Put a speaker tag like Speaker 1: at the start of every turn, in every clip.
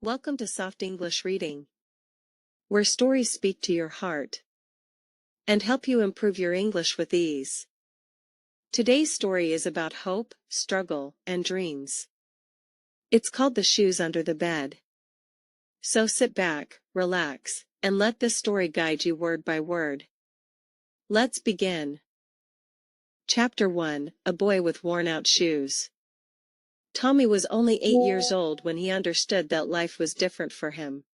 Speaker 1: Welcome to Soft English Reading, where stories speak to your heart and help you improve your English with ease. Today's story is about hope, struggle, and dreams. It's called The Shoes Under the Bed. So sit back, relax, and let this story guide you word by word. Let's begin. Chapter 1: A Boy with Worn-Out Shoes. Tommy was only 8 years old when he understood that life was different for him.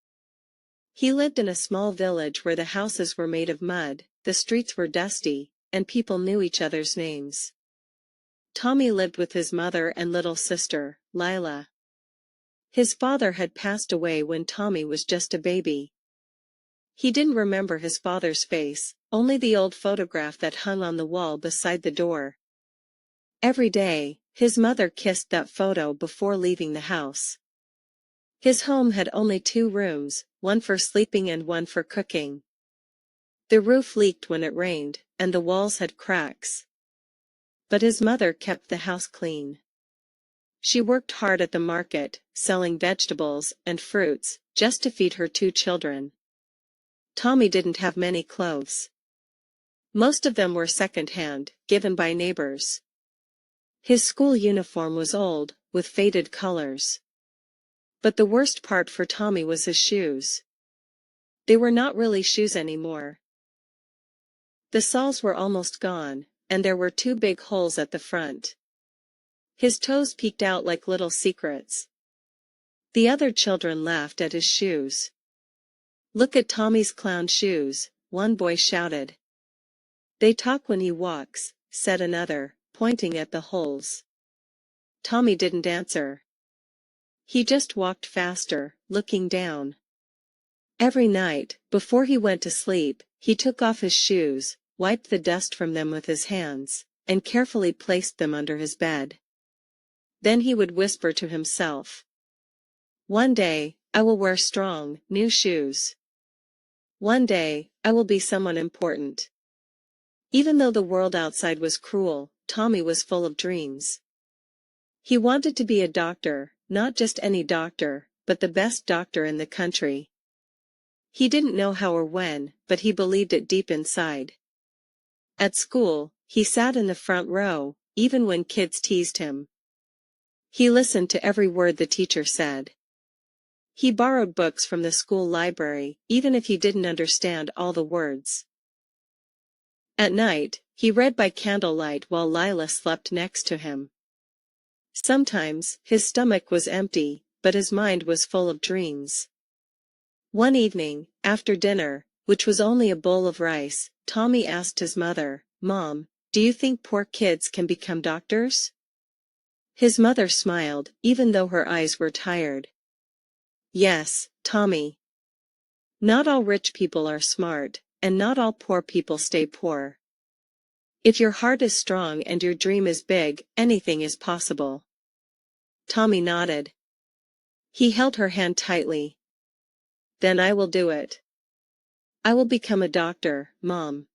Speaker 1: He lived in a small village where the houses were made of mud, the streets were dusty, and people knew each other's names. Tommy lived with his mother and little sister, Lila. His father had passed away when Tommy was just a baby. He didn't remember his father's face, only the old photograph that hung on the wall beside the door. Every day, his mother kissed that photo before leaving the house. His home had only 2 rooms, one for sleeping and one for cooking. The roof leaked when it rained, and the walls had cracks. But his mother kept the house clean. She worked hard at the market, selling vegetables and fruits, just to feed her 2 children. Tommy didn't have many clothes. Most of them were second-hand, given by neighbors. His school uniform was old, with faded colors. But the worst part for Tommy was his shoes. They were not really shoes anymore. The soles were almost gone, and there were 2 big holes at the front. His toes peeked out like little secrets. The other children laughed at his shoes. "Look at Tommy's clown shoes," one boy shouted. "They talk when he walks," said another, pointing at the holes. Tommy didn't answer. He just walked faster, looking down. Every night, before he went to sleep, he took off his shoes, wiped the dust from them with his hands, and carefully placed them under his bed. Then he would whisper to himself, "One day, I will wear strong, new shoes. One day, I will be someone important." Even though the world outside was cruel, Tommy was full of dreams. He wanted to be a doctor, not just any doctor, but the best doctor in the country. He didn't know how or when, but he believed it deep inside. At school, he sat in the front row, even when kids teased him. He listened to every word the teacher said. He borrowed books from the school library, even if he didn't understand all the words. At night, he read by candlelight while Lila slept next to him. Sometimes, his stomach was empty, but his mind was full of dreams. One evening, after dinner, which was only a bowl of rice, Tommy asked his mother, "Mom, do you think poor kids can become doctors?" His mother smiled, even though her eyes were tired. "Yes, Tommy. Not all rich people are smart, and not all poor people stay poor. If your heart is strong and your dream is big, anything is possible." Tommy nodded. He held her hand tightly. "Then I will do it. I will become a doctor, Mom.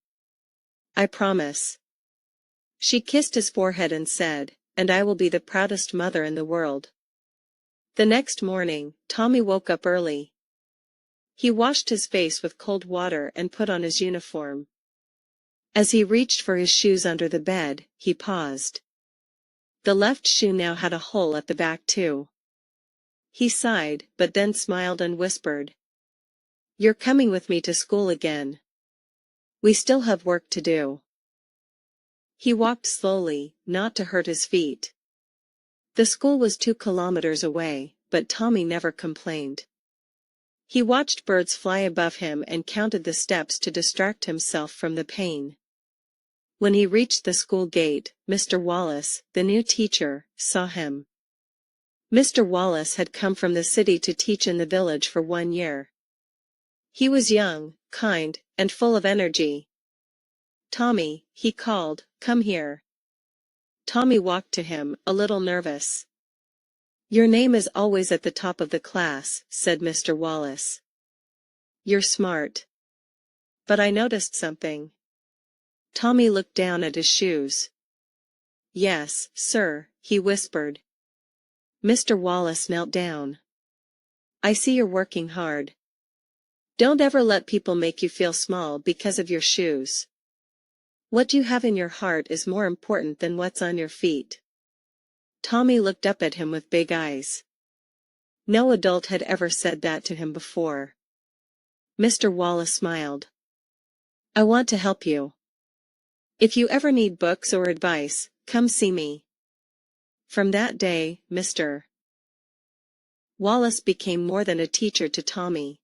Speaker 1: I promise." She kissed his forehead and said, "And I will be the proudest mother in the world." The next morning, Tommy woke up early. He washed his face with cold water and put on his uniform. As he reached for his shoes under the bed, he paused. The left shoe now had a hole at the back too. He sighed, but then smiled and whispered, "You're coming with me to school again. We still have work to do." He walked slowly, not to hurt his feet. The school was 2 kilometers away, but Tommy never complained. He watched birds fly above him and counted the steps to distract himself from the pain. When he reached the school gate, Mr. Wallace, the new teacher, saw him. Mr. Wallace had come from the city to teach in the village for 1 year. He was young, kind, and full of energy. "Tommy," he called, "come here." Tommy walked to him, a little nervous. "Your name is always at the top of the class," said Mr. Wallace. "You're smart. But I noticed something." Tommy looked down at his shoes. "Yes, sir," he whispered. Mr. Wallace knelt down. I see you're working hard. Don't ever let people make you feel small because of your shoes. What you have in your heart is more important than what's on your feet. Tommy looked up at him with big eyes. No adult had ever said that to him before. Mr. Wallace smiled. I want to help you. If you ever need books or advice, come see me. From that day, Mr. Wallace became more than a teacher to Tommy.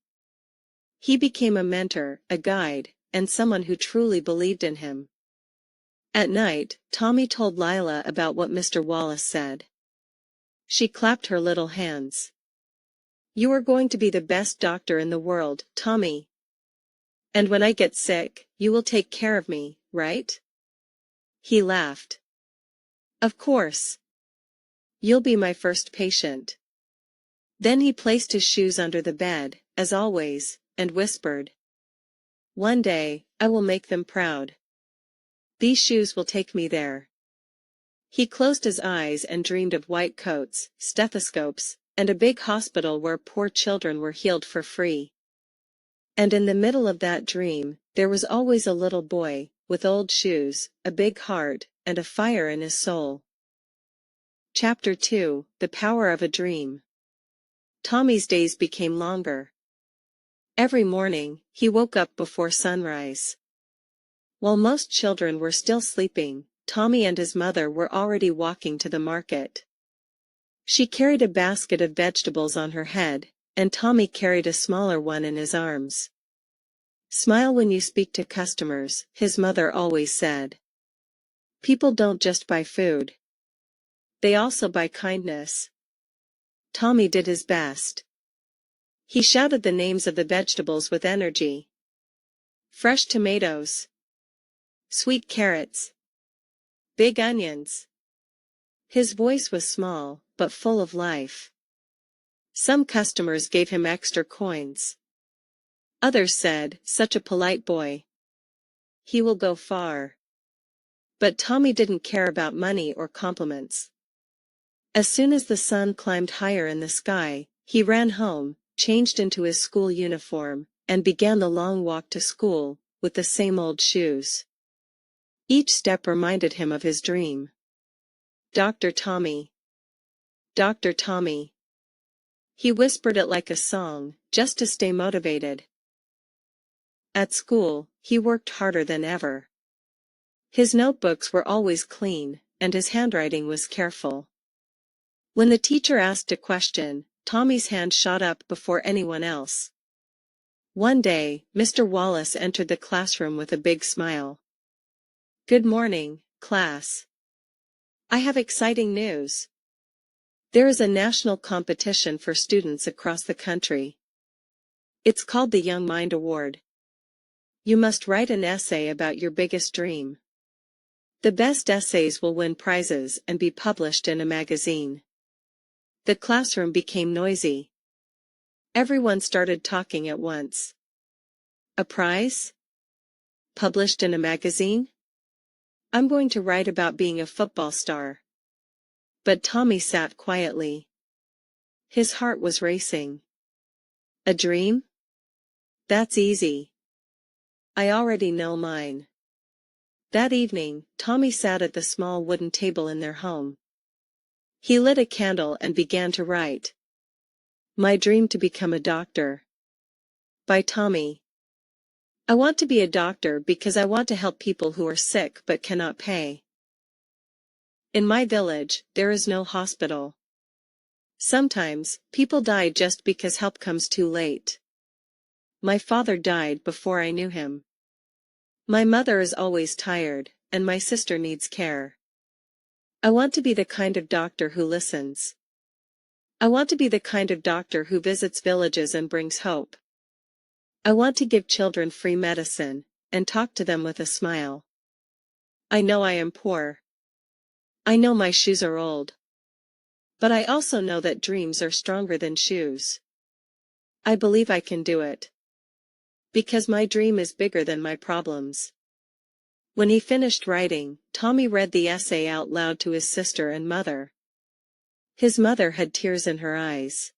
Speaker 1: He became a mentor, a guide, and someone who truly believed in him. At night, Tommy told Lila about what Mr. Wallace said. She clapped her little hands. You are going to be the best doctor in the world, Tommy. And when I get sick, you will take care of me, right? He laughed. Of course. You'll be my first patient. Then he placed his shoes under the bed, as always, and whispered. One day, I will make them proud. These shoes will take me there. He closed his eyes and dreamed of white coats, stethoscopes, and a big hospital where poor children were healed for free. And in the middle of that dream, there was always a little boy, with old shoes, a big heart, and a fire in his soul. Chapter 2: The Power of a Dream. Tommy's days became longer. Every morning, he woke up before sunrise. While most children were still sleeping, Tommy and his mother were already walking to the market. She carried a basket of vegetables on her head, and Tommy carried a smaller one in his arms. Smile when you speak to customers, his mother always said. People don't just buy food. They also buy kindness. Tommy did his best. He shouted the names of the vegetables with energy. Fresh tomatoes. Sweet carrots. Big onions. His voice was small, but full of life. Some customers gave him extra coins. Others said, such a polite boy. He will go far. But Tommy didn't care about money or compliments. As soon as the sun climbed higher in the sky, he ran home, changed into his school uniform, and began the long walk to school, with the same old shoes. Each step reminded him of his dream. Dr. Tommy. Dr. Tommy. He whispered it like a song, just to stay motivated. At school, he worked harder than ever. His notebooks were always clean, and his handwriting was careful. When the teacher asked a question, Tommy's hand shot up before anyone else. One day, Mr. Wallace entered the classroom with a big smile. Good morning, class. I have exciting news. There is a national competition for students across the country. It's called the Young Mind Award. You must write an essay about your biggest dream. The best essays will win prizes and be published in a magazine. The classroom became noisy. Everyone started talking at once. A prize? Published in a magazine? I'm going to write about being a football star. But Tommy sat quietly. His heart was racing. A dream? That's easy. I already know mine. That evening, Tommy sat at the small wooden table in their home. He lit a candle and began to write. My dream to become a doctor. By Tommy. I want to be a doctor because I want to help people who are sick but cannot pay. In my village, there is no hospital. Sometimes, people die just because help comes too late. My father died before I knew him. My mother is always tired, and my sister needs care. I want to be the kind of doctor who listens. I want to be the kind of doctor who visits villages and brings hope. I want to give children free medicine, and talk to them with a smile. I know I am poor. I know my shoes are old. But I also know that dreams are stronger than shoes. I believe I can do it. Because my dream is bigger than my problems. When he finished writing, Tommy read the essay out loud to his sister and mother. His mother had tears in her eyes.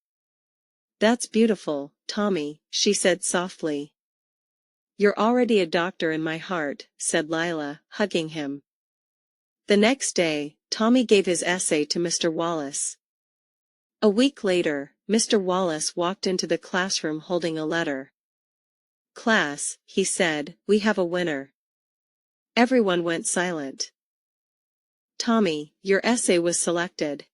Speaker 1: That's beautiful, Tommy, she said softly. You're already a doctor in my heart, said Lila, hugging him. The next day, Tommy gave his essay to Mr. Wallace. A week later, Mr. Wallace walked into the classroom holding a letter. Class, he said, we have a winner. Everyone went silent. Tommy, your essay was selected.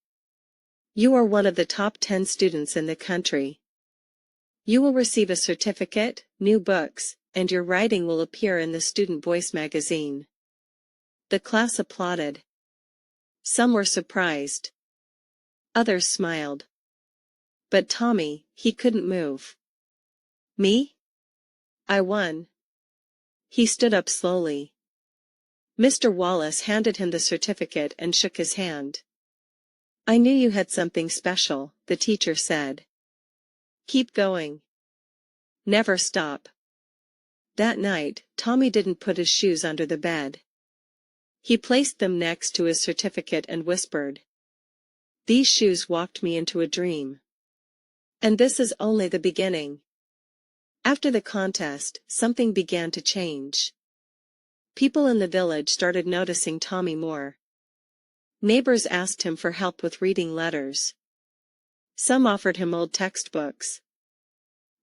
Speaker 1: You are one of the top 10 students in the country. You will receive a certificate, new books, and your writing will appear in the Student Voice magazine. The class applauded. Some were surprised. Others smiled. But Tommy, he couldn't move. Me? I won. He stood up slowly. Mr. Wallace handed him the certificate and shook his hand. I knew you had something special, the teacher said. Keep going. Never stop. That night, Tommy didn't put his shoes under the bed. He placed them next to his certificate and whispered. These shoes walked me into a dream. And this is only the beginning. After the contest, something began to change. People in the village started noticing Tommy more. Neighbors asked him for help with reading letters. Some offered him old textbooks.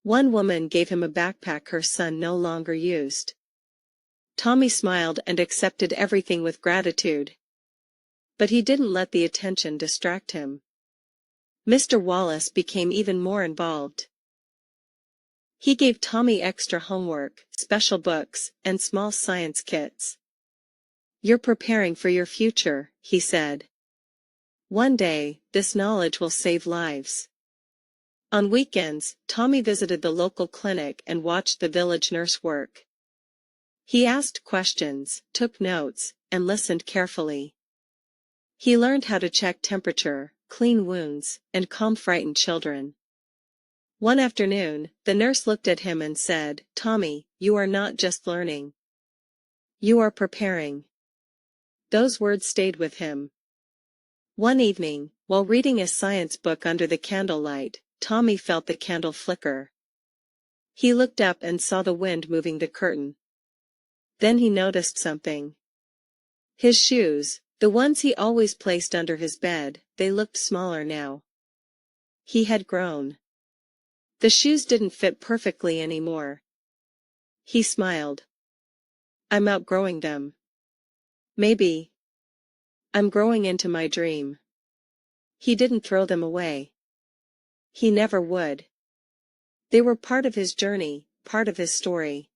Speaker 1: One woman gave him a backpack her son no longer used. Tommy smiled and accepted everything with gratitude. But he didn't let the attention distract him. Mr. Wallace became even more involved. He gave Tommy extra homework, special books, and small science kits. You're preparing for your future, he said. One day, this knowledge will save lives. On weekends, Tommy visited the local clinic and watched the village nurse work. He asked questions, took notes, and listened carefully. He learned how to check temperature, clean wounds, and calm frightened children. One afternoon, the nurse looked at him and said, Tommy, you are not just learning. You are preparing. Those words stayed with him. One evening, while reading a science book under the candlelight, Tommy felt the candle flicker. He looked up and saw the wind moving the curtain. Then he noticed something. His shoes, the ones he always placed under his bed, they looked smaller now. He had grown. The shoes didn't fit perfectly anymore. He smiled. I'm outgrowing them. Maybe. I'm growing into my dream. He didn't throw them away. He never would. They were part of his journey, part of his story.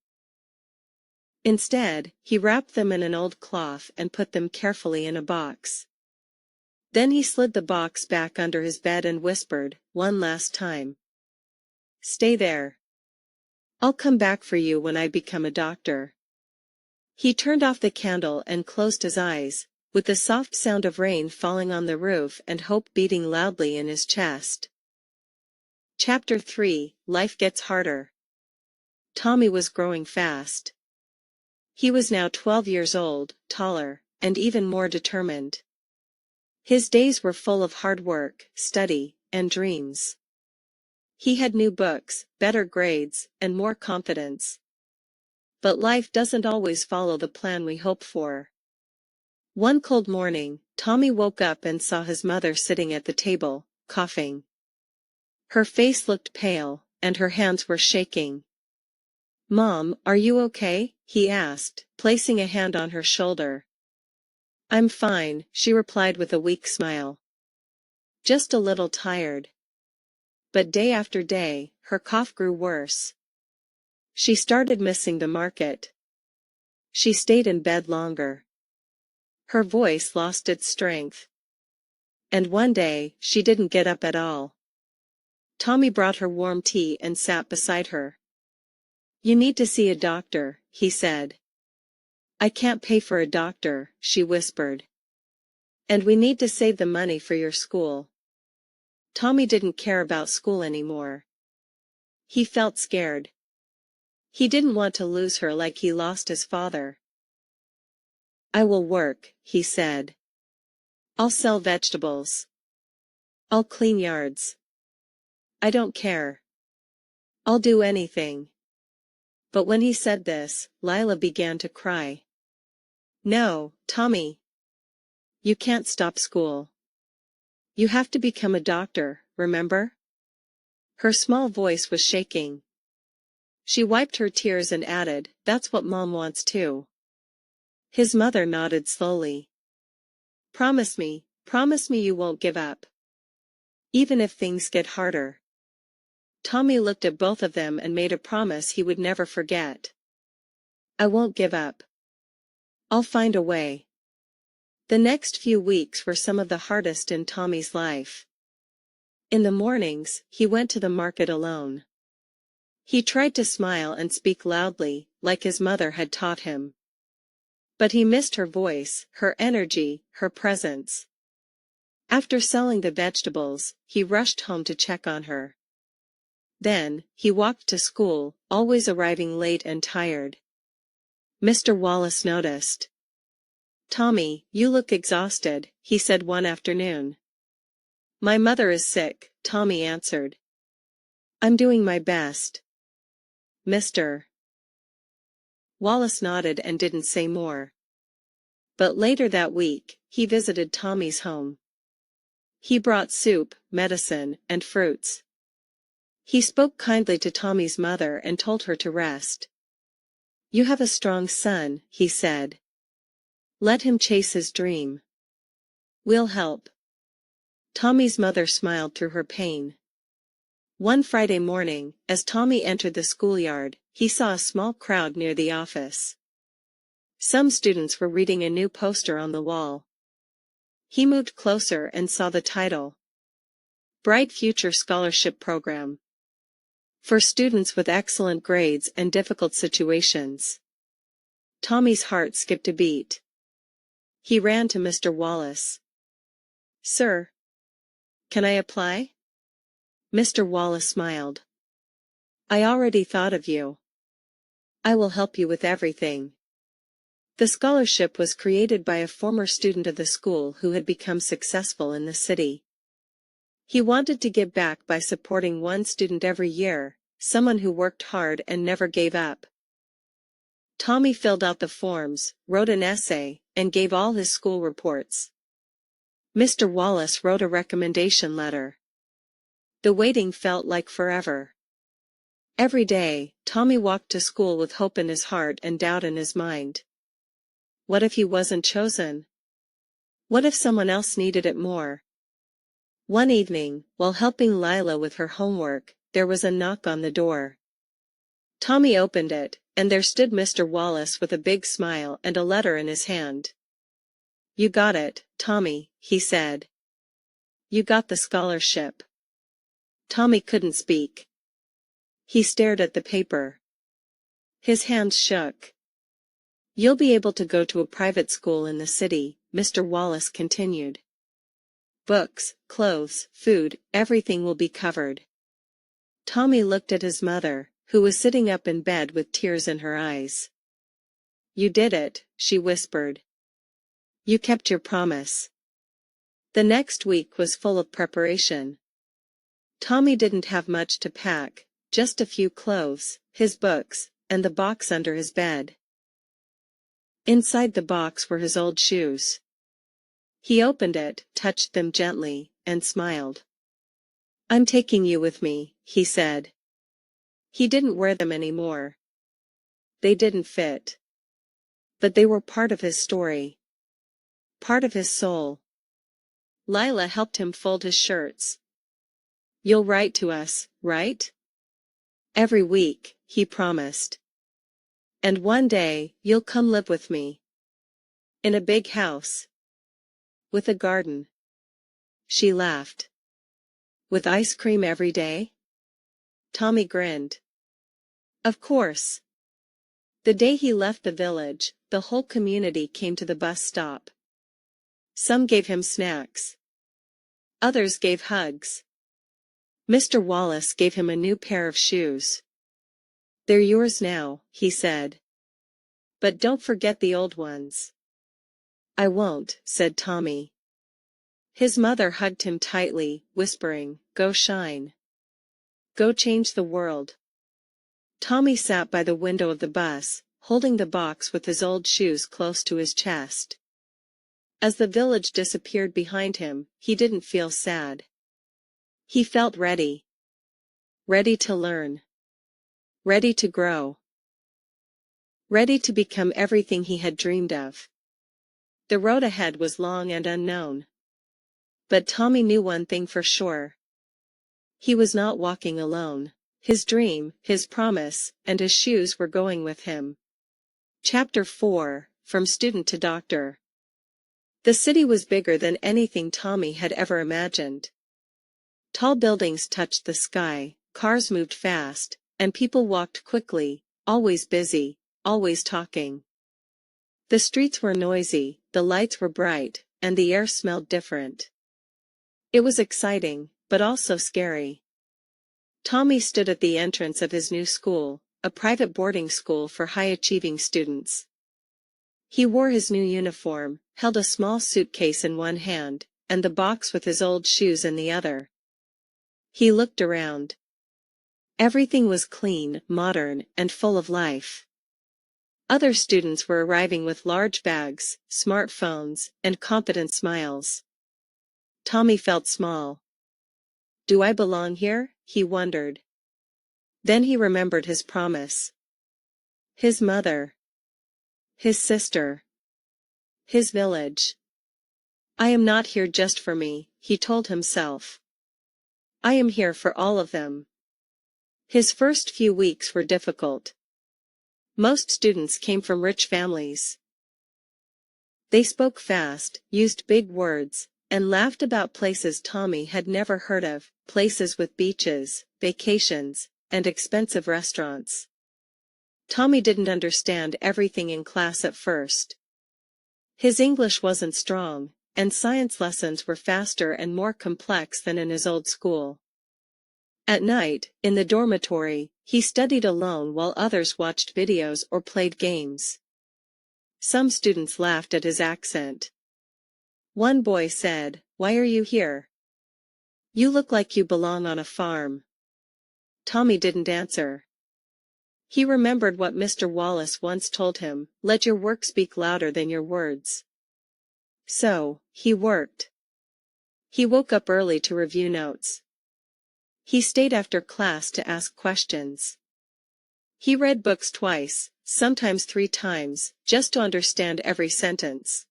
Speaker 1: Instead, he wrapped them in an old cloth and put them carefully in a box. Then he slid the box back under his bed and whispered, one last time. Stay there. I'll come back for you when I become a doctor. He turned off the candle and closed his eyes, with the soft sound of rain falling on the roof and hope beating loudly in his chest. Chapter 3, Life Gets Harder. Tommy was growing fast. He was now 12 years old, taller, and even more determined. His days were full of hard work, study, and dreams. He had new books, better grades, and more confidence. But life doesn't always follow the plan we hope for. One cold morning, Tommy woke up and saw his mother sitting at the table, coughing. Her face looked pale, and her hands were shaking. Mom, are you okay? He asked, placing a hand on her shoulder. I'm fine, she replied with a weak smile. Just a little tired. But day after day, her cough grew worse. She started missing the market. She stayed in bed longer. Her voice lost its strength. And one day, she didn't get up at all. Tommy brought her warm tea and sat beside her. You need to see a doctor, he said. I can't pay for a doctor, she whispered. And we need to save the money for your school. Tommy didn't care about school anymore. He felt scared. He didn't want to lose her like he lost his father. I will work, he said. I'll sell vegetables. I'll clean yards. I don't care. I'll do anything. But when he said this, Lila began to cry. No, Tommy. You can't stop school. You have to become a doctor, remember? Her small voice was shaking. She wiped her tears and added, That's what Mom wants too. His mother nodded slowly. Promise me you won't give up. Even if things get harder. Tommy looked at both of them and made a promise he would never forget. I won't give up. I'll find a way. The next few weeks were some of the hardest in Tommy's life. In the mornings, he went to the market alone. He tried to smile and speak loudly, like his mother had taught him. But he missed her voice, her energy, her presence. After selling the vegetables, he rushed home to check on her. Then, he walked to school, always arriving late and tired. Mr. Wallace noticed. Tommy, you look exhausted, he said one afternoon. My mother is sick, Tommy answered. I'm doing my best. Mr. Wallace nodded and didn't say more. But later that week, he visited Tommy's home. He brought soup, medicine, and fruits. He spoke kindly to Tommy's mother and told her to rest. You have a strong son, he said. Let him chase his dream. We'll help. Tommy's mother smiled through her pain. One Friday morning, as Tommy entered the schoolyard, he saw a small crowd near the office. Some students were reading a new poster on the wall. He moved closer and saw the title. Bright Future Scholarship Program. For students with excellent grades and difficult situations. Tommy's heart skipped a beat. He ran to Mr. Wallace. Sir, can I apply? Mr. Wallace smiled. I already thought of you. I will help you with everything. The scholarship was created by a former student of the school who had become successful in the city. He wanted to give back by supporting one student every year, someone who worked hard and never gave up. Tommy filled out the forms, wrote an essay, and gave all his school reports. Mr. Wallace wrote a recommendation letter. The waiting felt like forever. Every day, Tommy walked to school with hope in his heart and doubt in his mind. What if he wasn't chosen? What if someone else needed it more? One evening, while helping Lila with her homework, there was a knock on the door. Tommy opened it, and there stood Mr. Wallace with a big smile and a letter in his hand. You got it, Tommy, he said. You got the scholarship. Tommy couldn't speak. He stared at the paper. His hands shook. You'll be able to go to a private school in the city, Mr. Wallace continued. Books, clothes, food, everything will be covered. Tommy looked at his mother, who was sitting up in bed with tears in her eyes. You did it, she whispered. You kept your promise. The next week was full of preparation. Tommy didn't have much to pack, just a few clothes, his books, and the box under his bed. Inside the box were his old shoes. He opened it, touched them gently, and smiled. I'm taking you with me, he said. He didn't wear them anymore. They didn't fit. But they were part of his story. Part of his soul. Lila helped him fold his shirts. You'll write to us, right? Every week, he promised. And one day, you'll come live with me. In a big house. With a garden. She laughed. With ice cream every day? Tommy grinned. Of course. The day he left the village, the whole community came to the bus stop. Some gave him snacks. Others gave hugs. Mr. Wallace gave him a new pair of shoes. They're yours now, he said. But don't forget the old ones. I won't, said Tommy. His mother hugged him tightly, whispering, Go shine. Go change the world. Tommy sat by the window of the bus, holding the box with his old shoes close to his chest. As the village disappeared behind him, he didn't feel sad. He felt ready. Ready to learn. Ready to grow. Ready to become everything he had dreamed of. The road ahead was long and unknown. But Tommy knew one thing for sure. He was not walking alone. His dream, his promise, and his shoes were going with him. Chapter 4, From Student to Doctor. The city was bigger than anything Tommy had ever imagined. Tall buildings touched the sky, cars moved fast, and people walked quickly, always busy, always talking. The streets were noisy, the lights were bright, and the air smelled different. It was exciting, but also scary. Tommy stood at the entrance of his new school, a private boarding school for high-achieving students. He wore his new uniform, held a small suitcase in one hand, and the box with his old shoes in the other. He looked around. Everything was clean, modern, and full of life. Other students were arriving with large bags, smartphones, and confident smiles. Tommy felt small. Do I belong here? He wondered. Then he remembered his promise. His mother. His sister. His village. I am not here just for me, he told himself. I am here for all of them. His first few weeks were difficult. Most students came from rich families. They spoke fast, used big words, and laughed about places Tommy had never heard of, places with beaches, vacations, and expensive restaurants. Tommy didn't understand everything in class at first. His English wasn't strong, and science lessons were faster and more complex than in his old school. At night, in the dormitory, he studied alone while others watched videos or played games. Some students laughed at his accent. One boy said, "Why are you here? You look like you belong on a farm." Tommy didn't answer. He remembered what Mr. Wallace once told him, "Let your work speak louder than your words." So, he worked. He woke up early to review notes. He stayed after class to ask questions. He read books twice, sometimes 3 times, just to understand every sentence.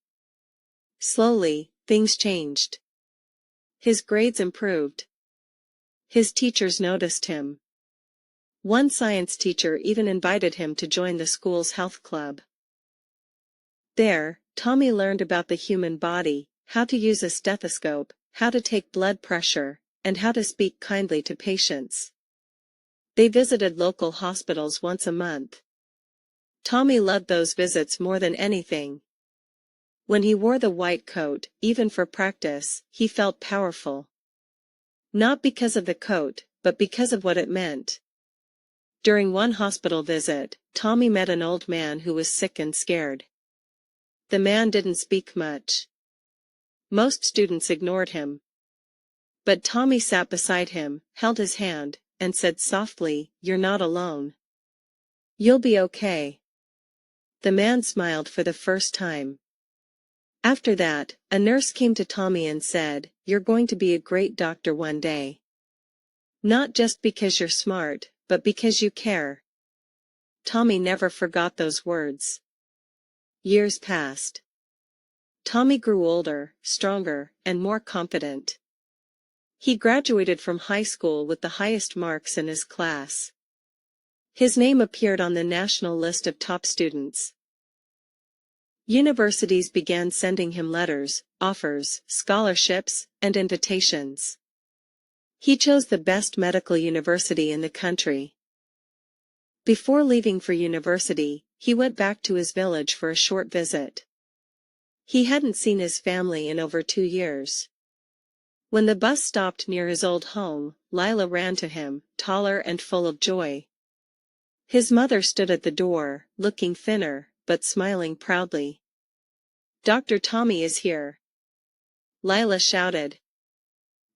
Speaker 1: Slowly, things changed. His grades improved. His teachers noticed him. One science teacher even invited him to join the school's health club. There, Tommy learned about the human body, how to use a stethoscope, how to take blood pressure, and how to speak kindly to patients. They visited local hospitals once a month. Tommy loved those visits more than anything. When he wore the white coat, even for practice, he felt powerful. Not because of the coat, but because of what it meant. During one hospital visit, Tommy met an old man who was sick and scared. The man didn't speak much. Most students ignored him. But Tommy sat beside him, held his hand, and said softly, "You're not alone. You'll be okay." The man smiled for the first time. After that, a nurse came to Tommy and said, "You're going to be a great doctor one day. Not just because you're smart, but because you care." Tommy never forgot those words. Years passed. Tommy grew older, stronger, and more confident. He graduated from high school with the highest marks in his class. His name appeared on the national list of top students. Universities began sending him letters, offers, scholarships, and invitations. He chose the best medical university in the country. Before leaving for university, he went back to his village for a short visit. He hadn't seen his family in over 2 years. When the bus stopped near his old home, Lila ran to him, taller and full of joy. His mother stood at the door, looking thinner, but smiling proudly. "Dr. Tommy is here," Lila shouted.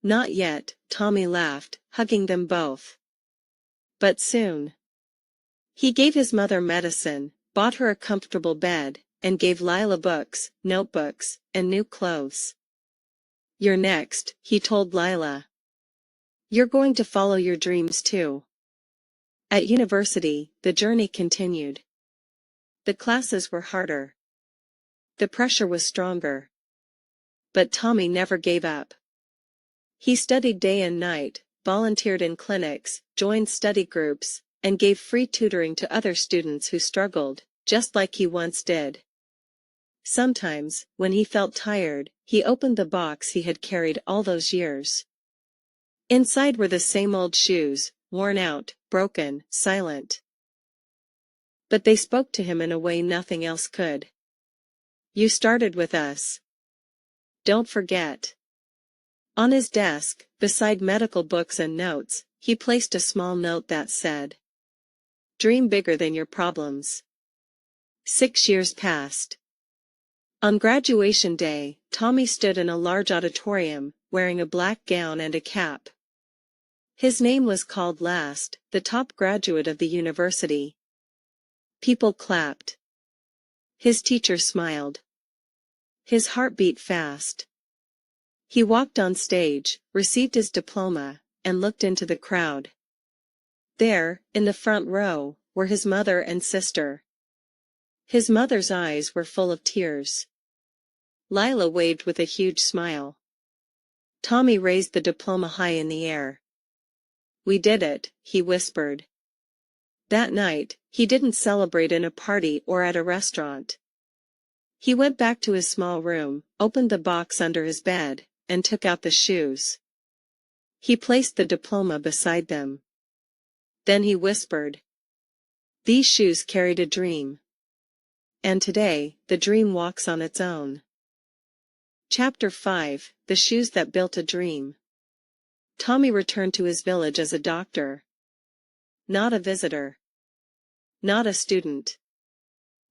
Speaker 1: "Not yet," Tommy laughed, hugging them both. But soon, he gave his mother medicine, bought her a comfortable bed, and gave Lila books, notebooks, and new clothes. "You're next," he told Lila. "You're going to follow your dreams too." At university, the journey continued. The classes were harder. The pressure was stronger. But Tommy never gave up. He studied day and night, volunteered in clinics, joined study groups, and gave free tutoring to other students who struggled, just like he once did. Sometimes, when he felt tired, he opened the box he had carried all those years. Inside were the same old shoes, worn out, broken, silent. But they spoke to him in a way nothing else could. "You started with us. Don't forget." On his desk, beside medical books and notes, he placed a small note that said, "Dream bigger than your problems." 6 years passed. On graduation day, Tommy stood in a large auditorium, wearing a black gown and a cap. His name was called last, the top graduate of the university. People clapped. His teacher smiled. His heart beat fast. He walked on stage, received his diploma, and looked into the crowd. There, in the front row, were his mother and sister. His mother's eyes were full of tears. Lila waved with a huge smile. Tommy raised the diploma high in the air. "We did it," he whispered. That night, he didn't celebrate in a party or at a restaurant. He went back to his small room, opened the box under his bed, and took out the shoes. He placed the diploma beside them. Then he whispered, "These shoes carried a dream. And today, the dream walks on its own." Chapter 5: The Shoes That Built a Dream. Tommy returned to his village as a doctor. Not a visitor. Not a student.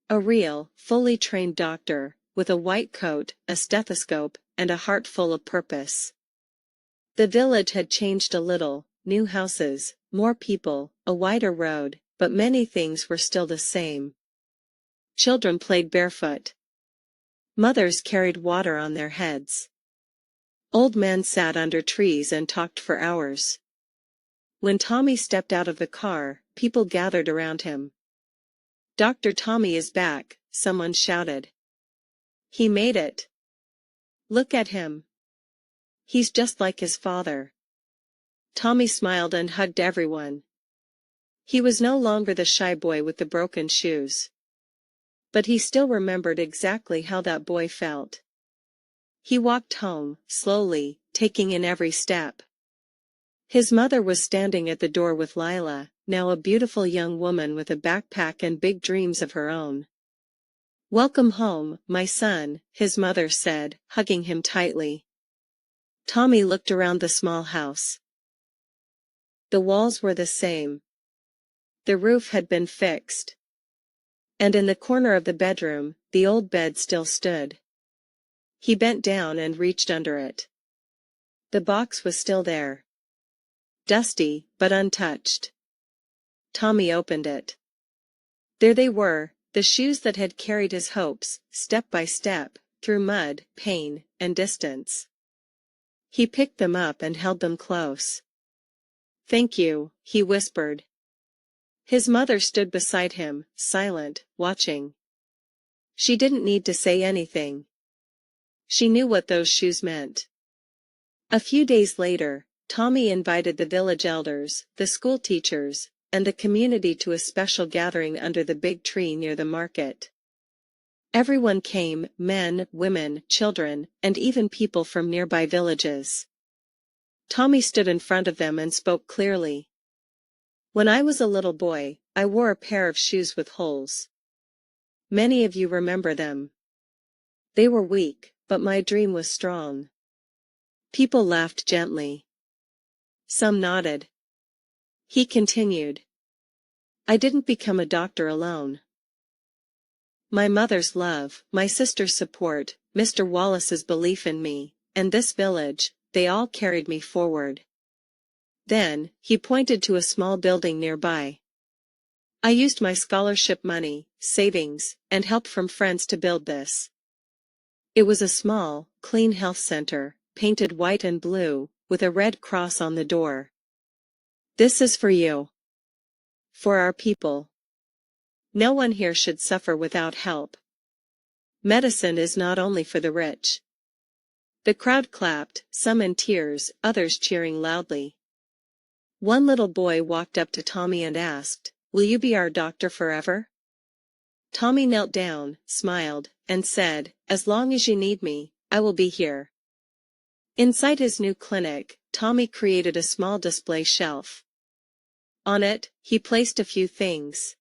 Speaker 1: A real, fully trained doctor, with a white coat, a stethoscope, and a heart full of purpose. The village had changed a little, new houses, more people, a wider road, but many things were still the same. Children played barefoot. Mothers carried water on their heads. Old men sat under trees and talked for hours. When Tommy stepped out of the car, people gathered around him. "Dr. Tommy is back," someone shouted. "He made it. Look at him. He's just like his father." Tommy smiled and hugged everyone. He was no longer the shy boy with the broken shoes. But he still remembered exactly how that boy felt. He walked home, slowly, taking in every step. His mother was standing at the door with Lila, now a beautiful young woman with a backpack and big dreams of her own. "Welcome home, my son," his mother said, hugging him tightly. Tommy looked around the small house. The walls were the same. The roof had been fixed. And in the corner of the bedroom, the old bed still stood. He bent down and reached under it. The box was still there. Dusty, but untouched. Tommy opened it. There they were, the shoes that had carried his hopes, step by step, through mud, pain, and distance. He picked them up and held them close. "Thank you," he whispered. His mother stood beside him, silent, watching. She didn't need to say anything. She knew what those shoes meant. A few days later, Tommy invited the village elders, the school teachers, and the community to a special gathering under the big tree near the market. Everyone came, men, women, children, and even people from nearby villages. Tommy stood in front of them and spoke clearly. "When I was a little boy, I wore a pair of shoes with holes. Many of you remember them. They were weak, but my dream was strong." People laughed gently. Some nodded. He continued. "I didn't become a doctor alone. My mother's love, my sister's support, Mr. Wallace's belief in me, and this village, they all carried me forward. Then, he pointed to a small building nearby. I used my scholarship money, savings, and help from friends to build this. It was a small, clean health center, painted white and blue, with a red cross on the door. This is for you. For our people. No one here should suffer without help. Medicine is not only for the rich. The crowd clapped, some in tears, others cheering loudly. One little boy walked up to Tommy and asked, "Will you be our doctor forever?" Tommy knelt down, smiled, and said, "As long as you need me, I will be here." Inside his new clinic, Tommy created a small display shelf. On it, he placed a few things.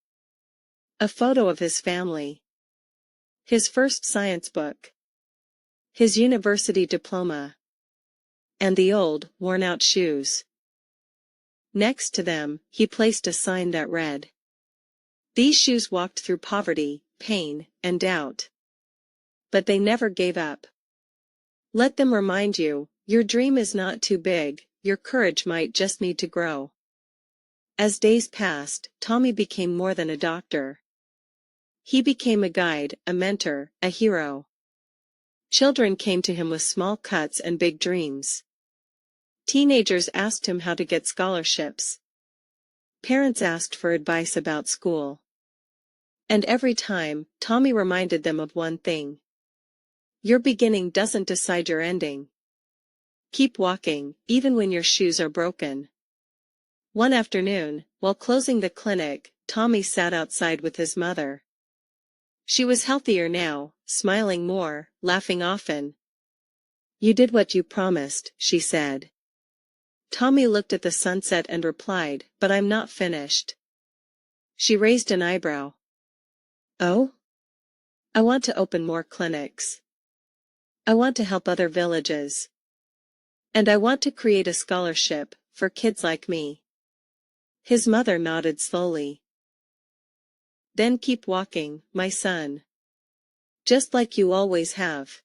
Speaker 1: A photo of his family. His first science book. His university diploma. And the old, worn-out shoes. Next to them, he placed a sign that read, "These shoes walked through poverty, pain, and doubt. But they never gave up. Let them remind you, your dream is not too big, your courage might just need to grow." As days passed, Tommy became more than a doctor. He became a guide, a mentor, a hero. Children came to him with small cuts and big dreams. Teenagers asked him how to get scholarships. Parents asked for advice about school. And every time, Tommy reminded them of one thing. Your beginning doesn't decide your ending. Keep walking, even when your shoes are broken. One afternoon, while closing the clinic, Tommy sat outside with his mother. She was healthier now, smiling more, laughing often. "You did what you promised," she said. Tommy looked at the sunset and replied, "But I'm not finished." She raised an eyebrow. "Oh? I want to open more clinics. I want to help other villages. And I want to create a scholarship, for kids like me." His mother nodded slowly. "Then keep walking, my son. Just like you always have."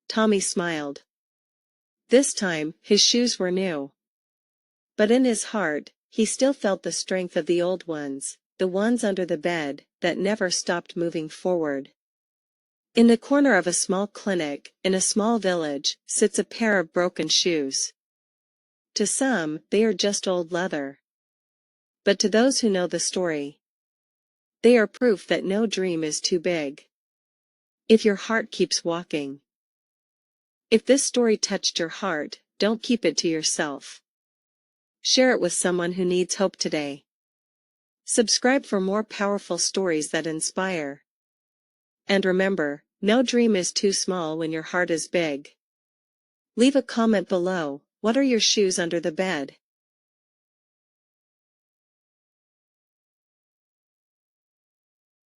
Speaker 1: Tommy smiled. This time, his shoes were new. But in his heart, he still felt the strength of the old ones, the ones under the bed, that never stopped moving forward. In the corner of a small clinic, in a small village, sits a pair of broken shoes. To some, they are just old leather. But to those who know the story, they are proof that no dream is too big. If your heart keeps walking. If this story touched your heart, don't keep it to yourself. Share it with someone who needs hope today. Subscribe for more powerful stories that inspire. And remember, no dream is too small when your heart is big. Leave a comment below. What are your shoes under the bed?